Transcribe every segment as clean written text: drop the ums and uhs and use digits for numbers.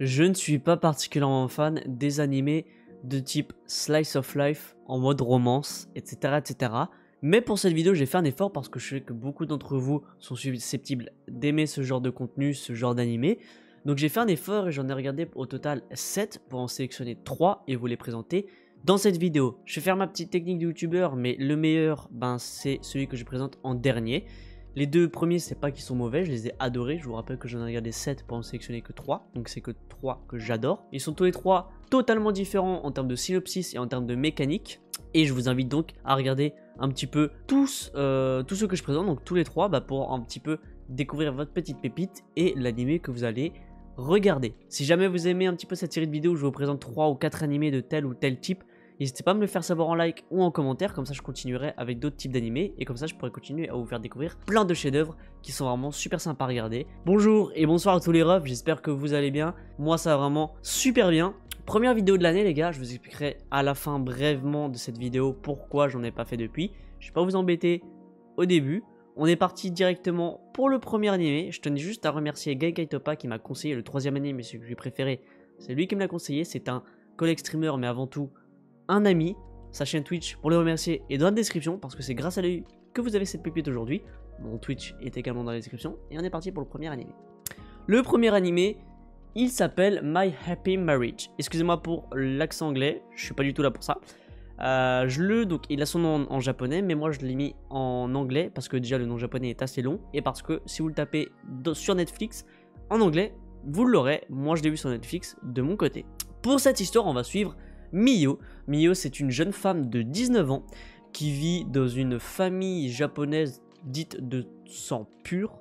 Je ne suis pas particulièrement fan des animés de type slice of life en mode romance, etc. etc. Mais pour cette vidéo, j'ai fait un effort parce que je sais que beaucoup d'entre vous sont susceptibles d'aimer ce genre de contenu, ce genre d'animé. Donc j'ai fait un effort et j'en ai regardé au total 7 pour en sélectionner 3 et vous les présenter dans cette vidéo. Je vais faire ma petite technique de youtubeur, mais le meilleur, c'est celui que je présente en dernier. Les deux premiers, c'est pas qu'ils sont mauvais, je les ai adorés. Je vous rappelle que j'en ai regardé 7 pour en sélectionner que 3. Donc c'est que 3 que j'adore. Ils sont tous les 3 totalement différents en termes de synopsis et en termes de mécanique. Et je vous invite donc à regarder un petit peu tous ceux que je présente, donc tous les 3, pour un petit peu découvrir votre petite pépite et l'animé que vous allez regarder. Si jamais vous aimez un petit peu cette série de vidéos où je vous présente 3 ou 4 animés de tel ou tel type, n'hésitez pas à me le faire savoir en like ou en commentaire, comme ça je continuerai avec d'autres types d'animés et comme ça je pourrai continuer à vous faire découvrir plein de chefs-d'œuvre qui sont vraiment super sympas à regarder. Bonjour et bonsoir à tous les refs, j'espère que vous allez bien. Moi ça va vraiment super bien. Première vidéo de l'année les gars, je vous expliquerai à la fin brièvement de cette vidéo pourquoi j'en ai pas fait depuis. Je vais pas vous embêter au début. On est parti directement pour le premier animé. Je tenais juste à remercier Gaikai Topa qui m'a conseillé le troisième animé, celui que j'ai préféré. C'est lui qui me l'a conseillé, c'est un collègue streamer mais avant tout un ami. Sa chaîne Twitch pour le remercier est dans la description parce que c'est grâce à lui que vous avez cette pépite aujourd'hui. Mon Twitch est également dans la description et on est parti pour le premier animé. Le premier animé, il s'appelle My Happy Marriage. Excusez-moi pour l'accent anglais, je suis pas du tout là pour ça. Donc il a son nom en japonais, mais moi je l'ai mis en anglais parce que déjà le nom japonais est assez long et parce que si vous le tapez sur Netflix en anglais, vous l'aurez. Moi je l'ai vu sur Netflix de mon côté. Pour cette histoire, on va suivre Miyo. Miyo, c'est une jeune femme de 19 ans qui vit dans une famille japonaise dite de sang pur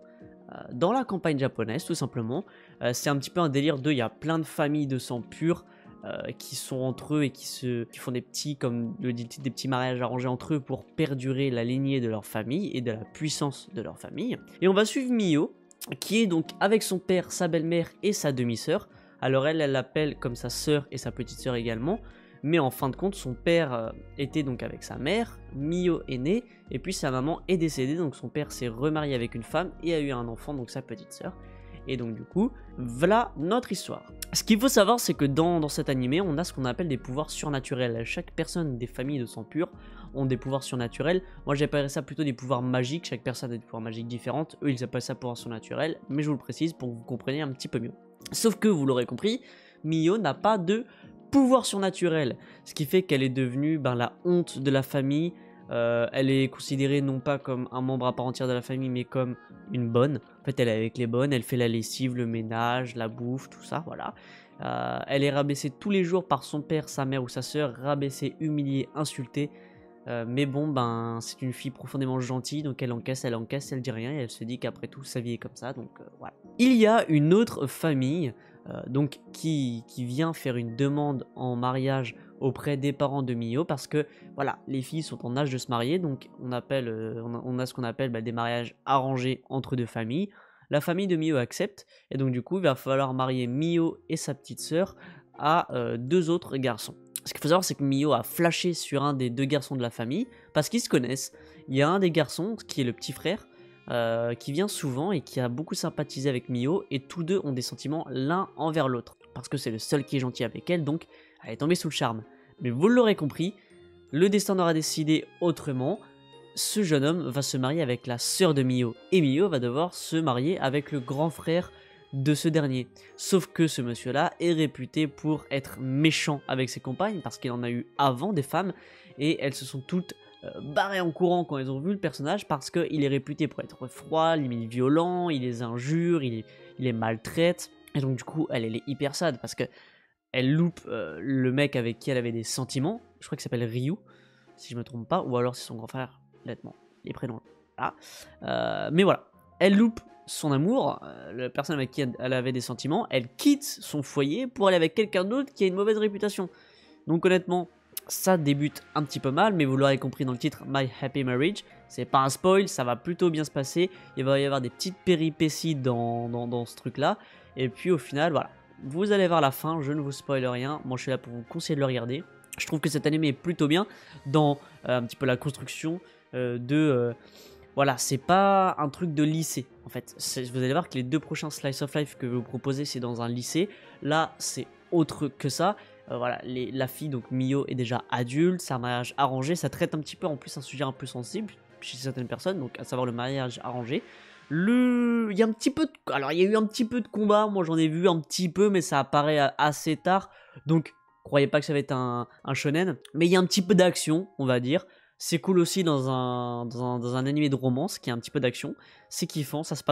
dans la campagne japonaise tout simplement. C'est un petit peu un délire il y a plein de familles de sang pur qui sont entre eux et qui font des petits, comme le dit le titre, des petits mariages arrangés entre eux pour perdurer la lignée de leur famille et de la puissance de leur famille. Et on va suivre Miyo, qui est donc avec son père, sa belle-mère et sa demi-sœur. Alors elle l'appelle comme sa sœur et sa petite sœur également, mais en fin de compte, son père était donc avec sa mère, Miyo est née, et puis sa maman est décédée, donc son père s'est remarié avec une femme et a eu un enfant, donc sa petite sœur. Et donc du coup, voilà notre histoire. Ce qu'il faut savoir, c'est que dans cet animé, on a ce qu'on appelle des pouvoirs surnaturels. Chaque personne des familles de sang pur ont des pouvoirs surnaturels. Moi j'appellerais ça plutôt des pouvoirs magiques, chaque personne a des pouvoirs magiques différents. Eux ils appellent ça pouvoirs surnaturels, mais je vous le précise pour que vous compreniez un petit peu mieux. Sauf que, vous l'aurez compris, Miyo n'a pas de pouvoir surnaturel, ce qui fait qu'elle est devenue la honte de la famille. Elle est considérée non pas comme un membre à part entière de la famille, mais comme une bonne. En fait, elle est avec les bonnes, elle fait la lessive, le ménage, la bouffe, tout ça, voilà. Elle est rabaissée tous les jours par son père, sa mère ou sa sœur, rabaissée, humiliée, insultée. Mais bon, c'est une fille profondément gentille, donc elle encaisse, elle dit rien, et elle se dit qu'après tout, sa vie est comme ça, donc voilà. Il y a une autre famille, donc qui vient faire une demande en mariage auprès des parents de Miyo, parce que, voilà, les filles sont en âge de se marier, donc on a ce qu'on appelle des mariages arrangés entre deux familles. La famille de Miyo accepte, et donc du coup, il va falloir marier Miyo et sa petite sœur à deux autres garçons. Ce qu'il faut savoir, c'est que Miyo a flashé sur un des deux garçons de la famille, parce qu'ils se connaissent. Il y a un des garçons, qui est le petit frère, qui vient souvent et qui a beaucoup sympathisé avec Miyo, et tous deux ont des sentiments l'un envers l'autre, parce que c'est le seul qui est gentil avec elle, donc elle est tombée sous le charme. Mais vous l'aurez compris, le destin aura décidé autrement. Ce jeune homme va se marier avec la sœur de Miyo, et Miyo va devoir se marier avec le grand frère de ce dernier. Sauf que ce monsieur-là est réputé pour être méchant avec ses compagnes, parce qu'il en a eu avant des femmes, et elles se sont toutes barrées en courant quand elles ont vu le personnage, parce qu'il est réputé pour être froid, limite violent, il les injure, il les maltraite, et donc du coup elle est hyper sad, parce que elle loupe le mec avec qui elle avait des sentiments, je crois qu'il s'appelle Ryu, si je me trompe pas, ou alors c'est son grand frère, honnêtement, les prénoms là. Mais voilà, elle loupe son amour, la personne avec qui elle avait des sentiments, elle quitte son foyer pour aller avec quelqu'un d'autre qui a une mauvaise réputation. Donc honnêtement, ça débute un petit peu mal, mais vous l'aurez compris dans le titre My Happy Marriage, c'est pas un spoil, ça va plutôt bien se passer, il va y avoir des petites péripéties dans ce truc là, et puis au final, voilà, vous allez voir la fin, je ne vous spoil rien, moi je suis là pour vous conseiller de le regarder. Je trouve que cet anime est plutôt bien dans un petit peu la construction voilà, c'est pas un truc de lycée. En fait, vous allez voir que les 2 prochains Slice of Life que je vais vous proposer, c'est dans un lycée. Là, c'est autre que ça. Voilà, la fille, donc Mio, est déjà adulte, c'est un mariage arrangé, ça traite un petit peu en plus un sujet un peu sensible chez certaines personnes, donc à savoir le mariage arrangé. Il y a un petit peu alors il y a eu un petit peu de combat, moi j'en ai vu un petit peu, mais ça apparaît assez tard, donc croyez pas que ça va être un shonen, mais il y a un petit peu d'action, on va dire. C'est cool aussi dans un animé de romance qui a un petit peu d'action, c'est kiffant, ça se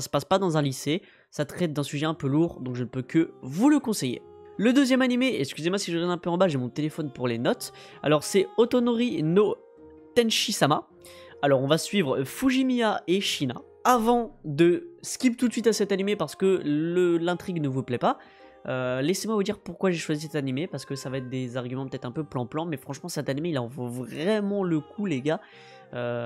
passe pas dans un lycée, ça traite d'un sujet un peu lourd, donc je ne peux que vous le conseiller. Le deuxième animé, excusez-moi si je regarde un peu en bas, j'ai mon téléphone pour les notes. Alors c'est Otonori no Tenshi-sama. Alors on va suivre Fujimiya et Shina. Avant de skip tout de suite à cet animé parce que l'intrigue ne vous plaît pas, laissez-moi vous dire pourquoi j'ai choisi cet animé, parce que ça va être des arguments peut-être un peu plan-plan, mais franchement cet animé il en vaut vraiment le coup les gars.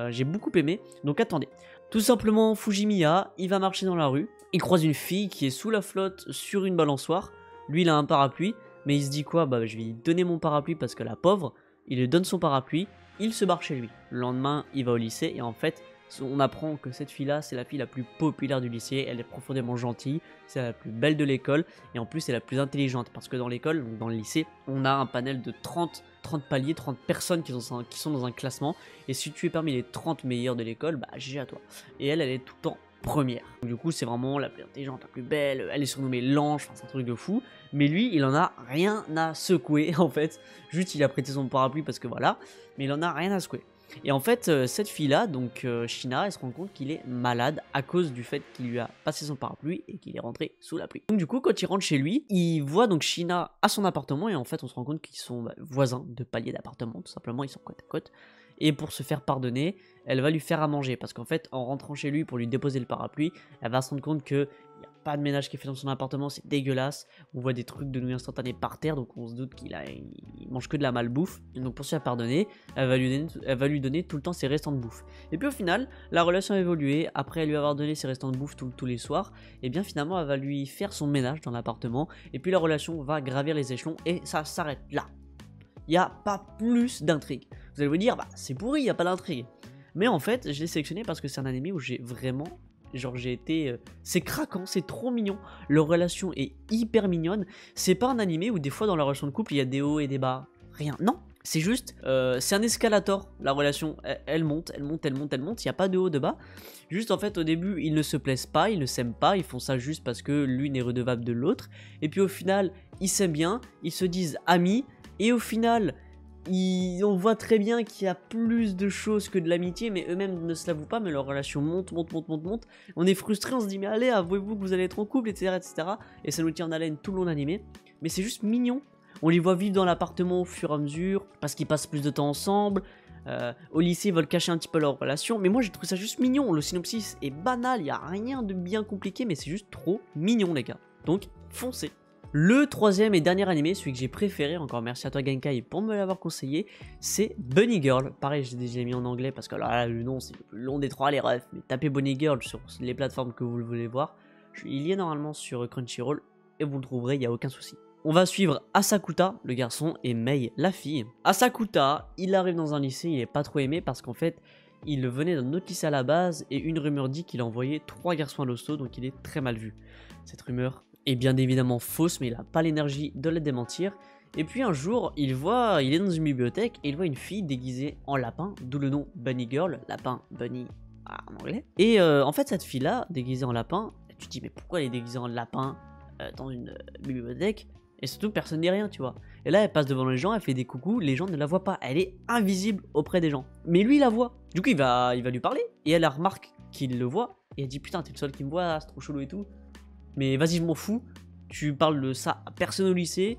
J'ai beaucoup aimé, donc attendez. Tout simplement Fujimiya, il va marcher dans la rue, il croise une fille qui est sous la flotte sur une balançoire. Lui il a un parapluie, mais il se dit quoi, bah je vais lui donner mon parapluie parce que la pauvre, il lui donne son parapluie, il se barre chez lui. Le lendemain il va au lycée et en fait on apprend que cette fille là c'est la fille la plus populaire du lycée, elle est profondément gentille, c'est la plus belle de l'école et en plus c'est la plus intelligente parce que dans l'école, dans le lycée, on a un panel de 30 paliers, 30 personnes qui sont dans un classement et si tu es parmi les 30 meilleurs de l'école, bah GG à toi. Et elle est tout le temps première. Donc, du coup, c'est vraiment la plus intelligente, la plus belle, elle est surnommée l'ange, enfin, c'est un truc de fou. Mais lui, il en a rien à secouer en fait. Juste, il a prêté son parapluie parce que voilà, mais il en a rien à secouer. Et en fait, cette fille-là, donc Shina, elle se rend compte qu'il est malade à cause du fait qu'il lui a passé son parapluie et qu'il est rentré sous la pluie. Donc du coup, quand il rentre chez lui, il voit donc Shina à son appartement et en fait, on se rend compte qu'ils sont voisins de paliers d'appartement, tout simplement, ils sont côte à côte. Et pour se faire pardonner, elle va lui faire à manger parce qu'en fait, en rentrant chez lui pour lui déposer le parapluie, elle va se rendre compte que il n'y a pas de ménage qui est fait dans son appartement, c'est dégueulasse. On voit des trucs de nouilles instantanées par terre, donc on se doute qu'il mange que de la malbouffe. Et donc pour se faire pardonner, elle va lui donner tout le temps ses restants de bouffe. Et puis au final, la relation a évolué. Après lui avoir donné ses restants de bouffe tous les soirs, et bien finalement elle va lui faire son ménage dans l'appartement. Et puis la relation va gravir les échelons et ça s'arrête là. Il n'y a pas plus d'intrigue. Vous allez vous dire, bah c'est pourri, il n'y a pas d'intrigue. Mais en fait, je l'ai sélectionné parce que c'est un anime où j'ai vraiment... Genre j'ai été... c'est craquant, c'est trop mignon. Leur relation est hyper mignonne. C'est pas un anime où des fois dans la relation de couple, il y a des hauts et des bas. Rien. Non, c'est juste... c'est un escalator, la relation. Elle monte, elle monte, elle monte, elle monte. Il n'y a pas de haut, de bas. Juste en fait, au début, ils ne se plaisent pas, ils ne s'aiment pas. Ils font ça juste parce que l'une est redevable de l'autre. Et puis au final, ils s'aiment bien. Ils se disent amis. Et au final... on voit très bien qu'il y a plus de choses que de l'amitié, mais eux-mêmes ne se l'avouent pas, mais leur relation monte. On est frustré, on se dit mais allez, avouez-vous que vous allez être en couple, etc., etc. Et ça nous tient en haleine tout le long de l'animé. Mais c'est juste mignon. On les voit vivre dans l'appartement au fur et à mesure, parce qu'ils passent plus de temps ensemble. Au lycée, ils veulent cacher un petit peu leur relation, mais moi j'ai trouvé ça juste mignon. Le synopsis est banal, il n'y a rien de bien compliqué, mais c'est juste trop mignon les gars. Donc foncez. Le troisième et dernier animé, celui que j'ai préféré, encore merci à toi Genkai pour me l'avoir conseillé, c'est Bunny Girl. Pareil, j'ai déjà mis en anglais parce que là, le nom c'est le plus long des trois, les refs. Mais tapez Bunny Girl sur les plateformes que vous le voulez voir. Il y est normalement sur Crunchyroll et vous le trouverez, il n'y a aucun souci. On va suivre Asakuta, le garçon, et Mei, la fille. Asakuta, il arrive dans un lycée, il est pas trop aimé parce qu'en fait, il venait d'un autre lycée à la base et une rumeur dit qu'il a envoyé 3 garçons à l'hosto, donc il est très mal vu. Cette rumeur est bien évidemment fausse, mais il n'a pas l'énergie de la démentir. Et puis un jour, il est dans une bibliothèque et il voit une fille déguisée en lapin, d'où le nom Bunny Girl, lapin, bunny en anglais. Et en fait, cette fille-là, déguisée en lapin, tu te dis mais pourquoi elle est déguisée en lapin dans une bibliothèque? Et surtout, personne dit rien, tu vois. Et là, elle passe devant les gens, elle fait des coucous, les gens ne la voient pas. Elle est invisible auprès des gens. Mais lui, il la voit. Du coup, il va lui parler. Et elle remarque qu'il le voit. Et elle dit putain, t'es le seul qui me voit, c'est trop chelou et tout. Mais vas-y, je m'en fous. Tu parles de ça à personne au lycée.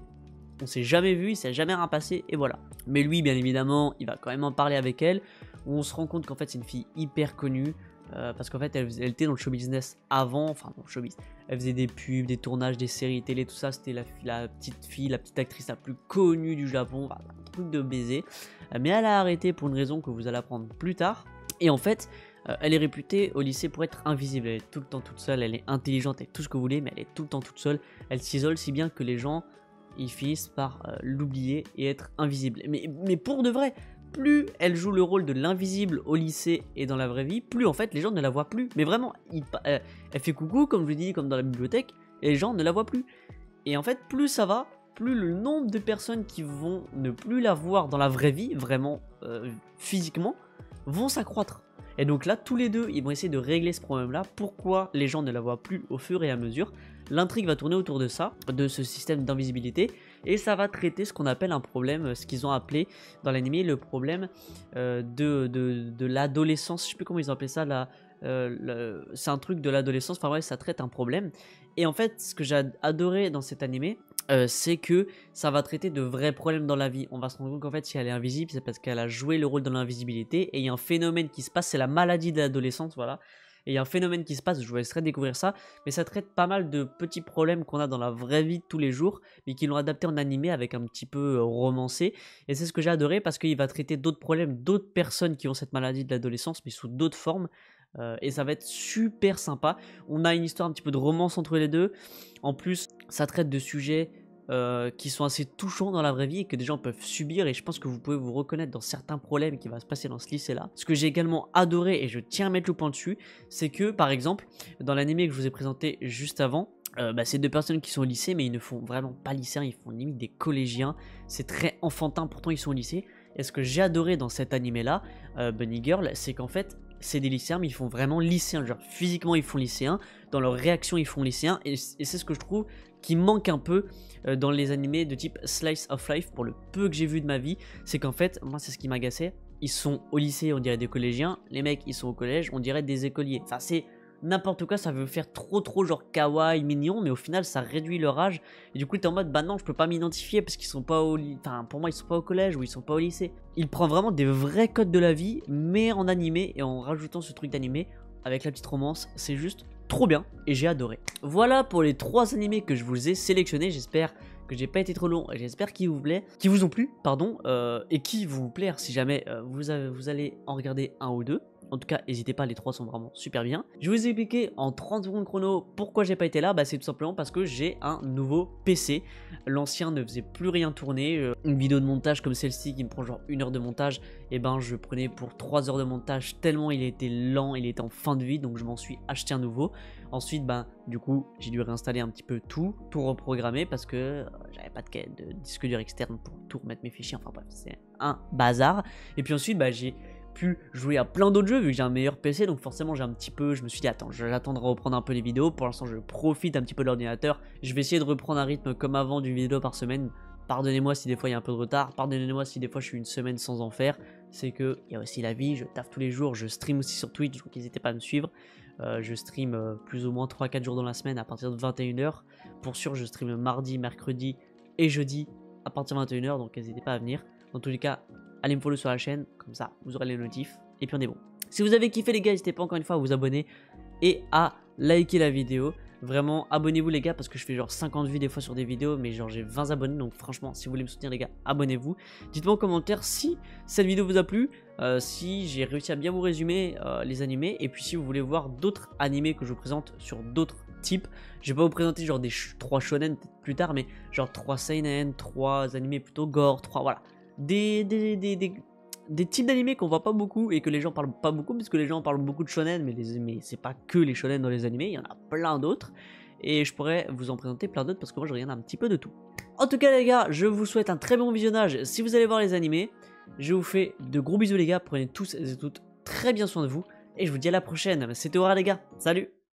On s'est jamais vu, il s'est jamais rien passé. Et voilà. Mais lui, bien évidemment, il va quand même en parler avec elle. Où on se rend compte qu'en fait, c'est une fille hyper connue. Parce qu'en fait, elle était dans le show business avant. Enfin, dans le showbiz. Elle faisait des pubs, des tournages, des séries télé, tout ça. C'était la petite fille, la petite actrice la plus connue du Japon. Enfin, un truc de baiser. Mais elle a arrêté pour une raison que vous allez apprendre plus tard. Et en fait, elle est réputée au lycée pour être invisible. Elle est tout le temps toute seule. Elle est intelligente et tout ce que vous voulez, mais elle est tout le temps toute seule. Elle s'isole si bien que les gens ils finissent par l'oublier et être invisible. Mais pour de vrai. plus elle joue le rôle de l'invisible au lycée et dans la vraie vie, plus en fait les gens ne la voient plus. Mais vraiment, elle fait coucou, comme je dis, comme dans la bibliothèque, et les gens ne la voient plus. Et en fait, plus ça va, plus le nombre de personnes qui vont ne plus la voir dans la vraie vie, vraiment physiquement, vont s'accroître. Et donc là, tous les deux, ils vont essayer de régler ce problème-là. Pourquoi les gens ne la voient plus au fur et à mesure? L'intrigue va tourner autour de ça, de ce système d'invisibilité. Et ça va traiter ce qu'on appelle un problème, ce qu'ils ont appelé dans l'anime le problème de l'adolescence. Je sais plus comment ils ont appelé ça, c'est un truc de l'adolescence. Enfin ouais, ça traite un problème. Et en fait, ce que j'ai adoré dans cet animé, c'est que ça va traiter de vrais problèmes dans la vie. On va se rendre compte qu'en fait, si elle est invisible, c'est parce qu'elle a joué le rôle de l'invisibilité. Et il y a un phénomène qui se passe, c'est la maladie de l'adolescence, voilà. Et il y a un phénomène qui se passe, je vous laisserai découvrir ça. Mais ça traite pas mal de petits problèmes qu'on a dans la vraie vie de tous les jours, mais qui l'ont adapté en animé avec un petit peu romancé. Et c'est ce que j'ai adoré parce qu'il va traiter d'autres problèmes, d'autres personnes qui ont cette maladie de l'adolescence, mais sous d'autres formes. Et ça va être super sympa. On a une histoire un petit peu de romance entre les deux. En plus, ça traite de sujets qui sont assez touchants dans la vraie vie et que des gens peuvent subir. Et je pense que vous pouvez vous reconnaître dans certains problèmes qui vont se passer dans ce lycée-là. Ce que j'ai également adoré, et je tiens à mettre le point dessus, c'est que, par exemple, dans l'anime que je vous ai présenté juste avant, c'est deux personnes qui sont au lycée, mais ils ne font vraiment pas lycéens, ils font limite des collégiens. C'est très enfantin, pourtant ils sont au lycée. Et ce que j'ai adoré dans cet animé-là, Bunny Girl, c'est qu'en fait, c'est des lycéens, mais ils font vraiment lycéens. Genre, physiquement, ils font lycéens. Dans leur réaction, ils font lycéens. Et c'est ce que je trouve qui manque un peu dans les animés de type Slice of Life, pour le peu que j'ai vu de ma vie. C'est qu'en fait, moi, c'est ce qui m'agaçait. Ils sont au lycée, on dirait des collégiens. Les mecs, ils sont au collège, on dirait des écoliers. Enfin, c'est n'importe quoi, ça veut faire trop genre kawaii, mignon, mais au final ça réduit leur âge. Et du coup t'es en mode bah non, je peux pas m'identifier parce qu'ils sont pas au enfin pour moi ils sont pas au collège ou ils sont pas au lycée. Il prend vraiment des vrais codes de la vie, mais en animé et en rajoutant ce truc d'animé avec la petite romance, c'est juste trop bien et j'ai adoré. Voilà pour les 3 animés que je vous ai sélectionnés. J'espère que j'ai pas été trop long et j'espère qu'ils vous ont plu, pardon, et qui vont vous plaire si jamais vous allez en regarder un ou deux. En tout cas, n'hésitez pas, les 3 sont vraiment super bien. Je vous ai expliqué en 30 secondes chrono pourquoi j'ai pas été là. Bah, c'est tout simplement parce que j'ai un nouveau PC. L'ancien ne faisait plus rien tourner. Une vidéo de montage comme celle-ci qui me prend genre 1 heure de montage, et ben je prenais pour 3 heures de montage tellement il était lent, il était en fin de vie, donc je m'en suis acheté un nouveau. Ensuite, ben du coup, j'ai dû réinstaller un petit peu tout reprogrammer parce que j'avais pas de disque dur externe pour tout remettre mes fichiers. Enfin bref, c'est un bazar. Et puis ensuite, bah j'ai pu jouer à plein d'autres jeux vu que j'ai un meilleur PC, donc forcément j'ai un petit peu, je me suis dit attends, j'attends de reprendre un peu les vidéos. Pour l'instant je profite un petit peu de l'ordinateur, je vais essayer de reprendre un rythme comme avant d'une vidéo par semaine. Pardonnez-moi si des fois il y a un peu de retard, pardonnez-moi si des fois je suis une semaine sans en faire, c'est que il y a aussi la vie, je taffe tous les jours, je stream aussi sur Twitch, donc n'hésitez pas à me suivre. Je stream plus ou moins 3-4 jours dans la semaine à partir de 21 h. Pour sûr je stream mardi, mercredi et jeudi à partir de 21 h, donc n'hésitez pas à venir. Dans tous les cas, allez me follow sur la chaîne, comme ça vous aurez les notifs, et puis on est bon. Si vous avez kiffé les gars, n'hésitez pas encore une fois à vous abonner et à liker la vidéo. Vraiment, abonnez-vous les gars, parce que je fais genre 50 vues des fois sur des vidéos, mais genre j'ai 20 abonnés, donc franchement, si vous voulez me soutenir les gars, abonnez-vous. Dites-moi en commentaire si cette vidéo vous a plu, si j'ai réussi à bien vous résumer les animés, et puis si vous voulez voir d'autres animés que je vous présente sur d'autres types. Je vais pas vous présenter genre des 3 shonen peut-être plus tard, mais genre 3 seinen, 3 animés plutôt gore, 3 voilà. Des types d'animés qu'on voit pas beaucoup et que les gens parlent pas beaucoup, parce que les gens parlent beaucoup de shonen, mais c'est pas que les shonen dans les animés, il y en a plein d'autres. Et je pourrais vous en présenter plein d'autres parce que moi je regarde un petit peu de tout. En tout cas les gars, je vous souhaite un très bon visionnage si vous allez voir les animés. Je vous fais de gros bisous les gars, prenez tous et toutes très bien soin de vous. Et je vous dis à la prochaine, c'était Aura les gars, salut!